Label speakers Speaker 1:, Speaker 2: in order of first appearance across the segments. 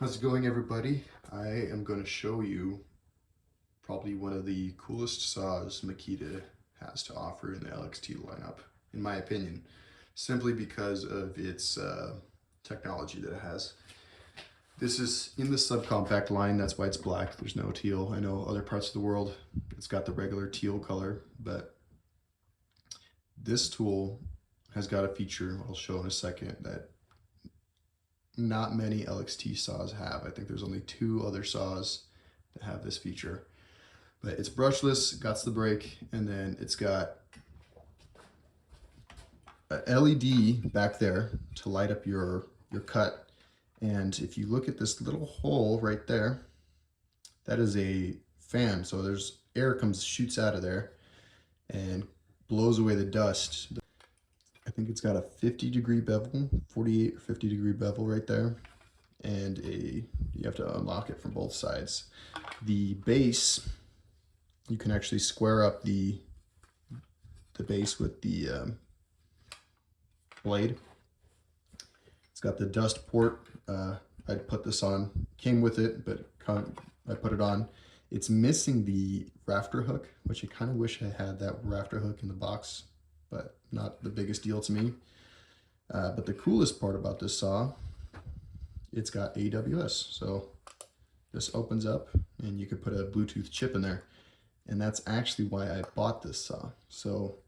Speaker 1: How's it going, everybody? I am going to show you probably one of the coolest saws Makita has to offer in the LXT lineup, in my opinion, simply because of its technology that it has. This is in the subcompact line, that's why it's black. There's no teal. I know other parts of the world, it's got the regular teal color, but this tool has got a feature I'll show in a second that not many LXT saws have. I think there's only 2 other saws that have this feature. But it's brushless, got the brake, and then it's got an LED back there to light up your cut. And if you look at this little hole right there, that is a fan. So there's air shoots out of there and blows away the dust. I think it's got a 50-degree bevel, 48 or 50-degree bevel right there. And you have to unlock it from both sides. The base, you can actually square up the base with the blade. It's got the dust port. I'd put this on, came with it, but I put it on. It's missing the rafter hook, which I kind of wish I had that rafter hook in the box, but not the biggest deal to me. But the coolest part about this saw, it's got AWS. So this opens up and you could put a Bluetooth chip in there. And that's actually why I bought this saw. So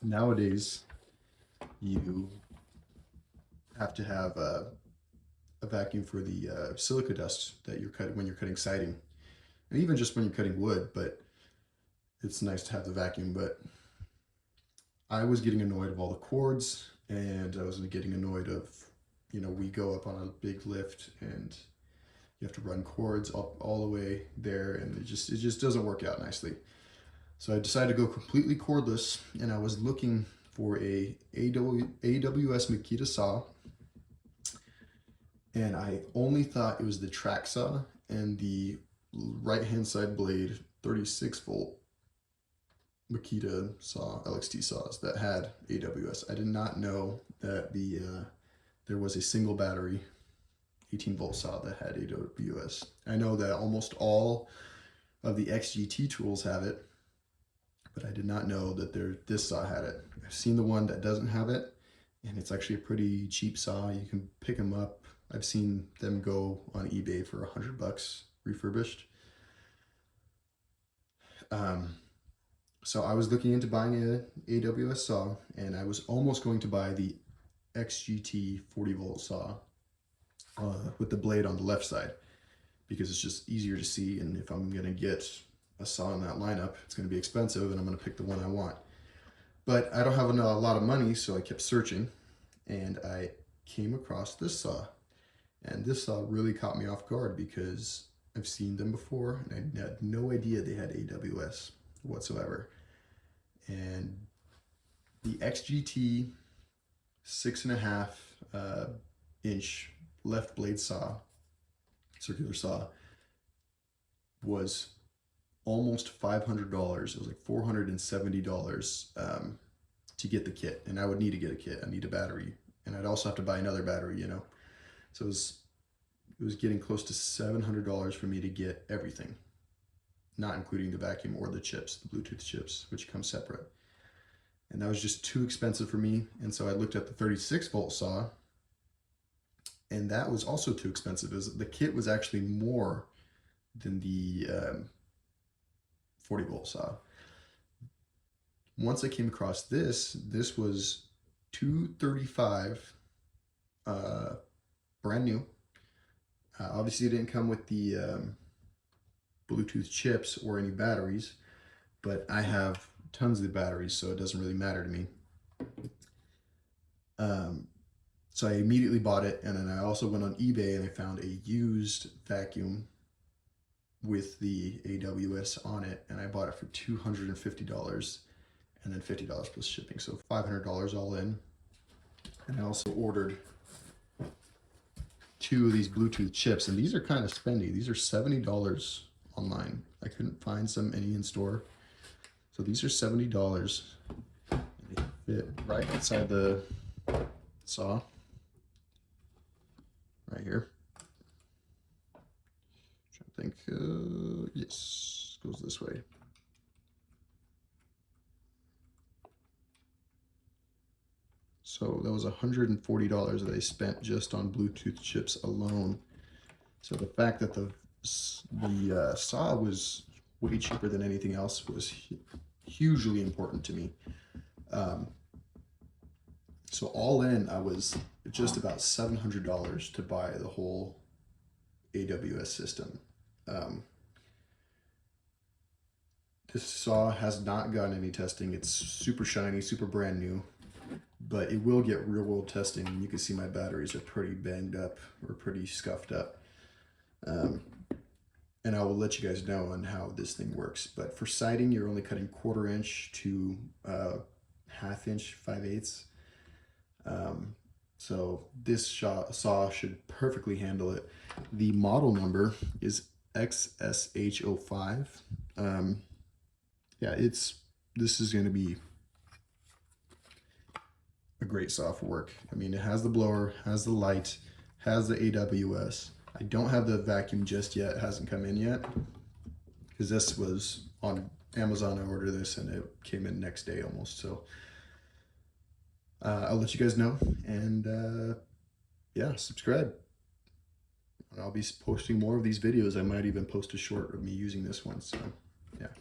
Speaker 1: nowadays you have to have a vacuum for the silica dust that you're cutting when you're cutting siding. And even just when you're cutting wood, but it's nice to have the vacuum. But I was getting annoyed of all the cords, and I was getting annoyed of, you know, we go up on a big lift and you have to run cords up all the way there, and it just doesn't work out nicely. So I decided to go completely cordless, and I was looking for a AWS Makita saw, and I only thought it was the track saw and the right hand side blade 36 volt Makita saw, LXT saws that had AWS. I did not know that there was a single battery 18 volt saw that had AWS. I know that almost all of the XGT tools have it, but I did not know that this saw had it. I've seen the one that doesn't have it, and it's actually a pretty cheap saw. You can pick them up. I've seen them go on eBay for $100 refurbished. So I was looking into buying an AWS saw, and I was almost going to buy the XGT 40 volt saw with the blade on the left side, because it's just easier to see, and if I'm gonna get a saw in that lineup, it's gonna be expensive, and I'm gonna pick the one I want. But I don't have a lot of money, so I kept searching, and I came across this saw. And this saw really caught me off guard because I've seen them before, and I had no idea they had AWS whatsoever. And the XGT 6.5 inch left blade saw, circular saw, was almost $500. It was like $470 to get the kit, and I would need to get a kit. I need a battery, and I'd also have to buy another battery, you know. So it was getting close to $700 for me to get everything, not including the vacuum or the chips, the Bluetooth chips, which come separate. And that was just too expensive for me. And so I looked at the 36 volt saw, and that was also too expensive. The kit was actually more than the 40 volt saw. Once I came across this was $235, brand new. Obviously it didn't come with the Bluetooth chips or any batteries, but I have tons of the batteries, so it doesn't really matter to me. So I immediately bought it, and then I also went on eBay and I found a used vacuum with the AWS on it, and I bought it for $250, and then $50 plus shipping, so $500 all in. And I also ordered 2 of these Bluetooth chips, and these are kind of spendy. These are $70 online. I couldn't find any in store. So these are $70. And they fit right inside the saw, right here. think, yes, goes this way. So that was $140 that I spent just on Bluetooth chips alone. So the fact that the saw was way cheaper than anything else was hugely important to me. So all in, I was just about $700 to buy the whole AWS system. This saw has not gotten any testing. It's super shiny, super brand new, but it will get real world testing. You can see my batteries are pretty banged up or pretty scuffed up. And I will let you guys know on how this thing works. But for sighting, you're only cutting 1/4 inch to 1/2 inch, 5/8. So this saw should perfectly handle it. The model number is xsh05. Yeah, this is going to be a great saw for work. I mean, it has the blower, has the light, has the AWS. I don't have the vacuum just yet. It hasn't come in yet because this was on Amazon. I ordered this and it came in next day almost. So I'll let you guys know, and yeah, subscribe. And I'll be posting more of these videos. I might even post a short of me using this one. So yeah.